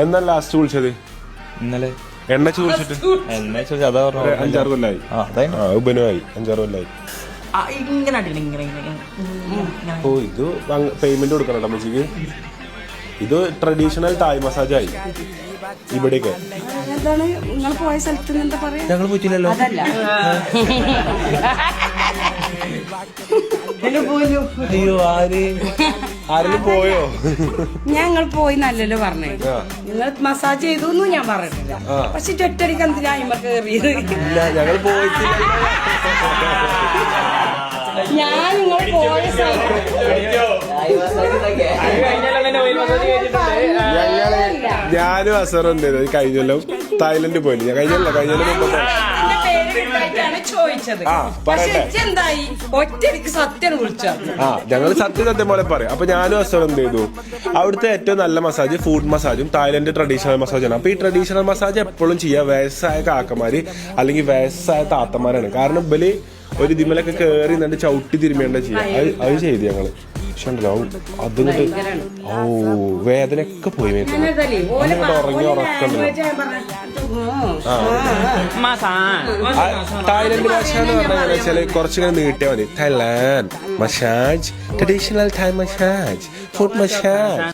എന്നാ ലാസ്റ്റ് വിളിച്ചത്? ഇന്നലെ എണ്ണ വിളിച്ചിട്ട് എന്നെ ചോദിച്ചു അതാ പറഞ്ഞു 5-6 കൊല്ലായി. ഉപനുമായി 5-6 കൊല്ലായി. ഓ ഇത് പേയ്മെന്റ് കൊടുക്കണം അമ്മച്ചിക്ക്. ഇത് ട്രഡീഷണൽ തായ് മസാജ് ആയി ഇവിടേക്ക്. എന്താണ് നിങ്ങൾ പോയ സ്ഥലത്ത് എന്താ പറയാ? ഞങ്ങൾ പോയിട്ടില്ലല്ലോ. അയ്യോ ആരെങ്കിലും പോയോ? ഞങ്ങൾ പോയി നല്ലല്ലോ പറഞ്ഞേ. നിങ്ങൾ മസാജ് ചെയ്തു ഞാൻ പറഞ്ഞിട്ടില്ല. പക്ഷെ ഒറ്റടിക്ക് എന്തിനാ അയിമ കേറിയത്? ഇല്ല ഞങ്ങൾ പോയിട്ടില്ല. ഞാൻ നിങ്ങൾ പോയ ഞാനും അസറും എന്തേലും കഴിഞ്ഞല്ലോ തായ്ലൻഡ് പോയില്ല. ഞാൻ കഴിഞ്ഞല്ലോ ചോദിച്ചത്. എന്തായി ഒറ്റടിക്ക് സത്യം വിളിച്ചു. ഞങ്ങൾ സത്യം പോലെ പറയാം. അപ്പൊ ഞാനും അസറും എന്ത് ചെയ്തു, അവിടുത്തെ ഏറ്റവും നല്ല മസാജ് ഫുഡ് മസാജും തായ്ലൻഡ് ട്രഡീഷണൽ മസാജാണ്. അപ്പൊ ഈ ട്രഡീഷണൽ മസാജ് എപ്പോഴും ചെയ്യാ വയസ്സായ കാക്കമാര് അല്ലെങ്കിൽ വയസ്സായ താത്തമാരാണ്. കാരണം ഇവര് ഒരു ഇതിമലൊക്കെ കേറി എന്നിട്ട് ചവിട്ടി തിരുമേണ്ട ചെയ്യാം. അത് ചെയ്തു ഞങ്ങള്. പക്ഷെ ഉണ്ടല്ലോ അതിങ്ങോട്ട് വേദനയൊക്കെ പോയി ഉറങ്ങി ഉറക്കണ്ടല്ലോ. തായ്ലൻഡ് ഭാഷ എന്ന് പറഞ്ഞാൽ വെച്ചാല് കുറച്ചിങ്ങനെ നീട്ടിയാൽ മതി. Thailand massage, traditional Thai massage, foot massage.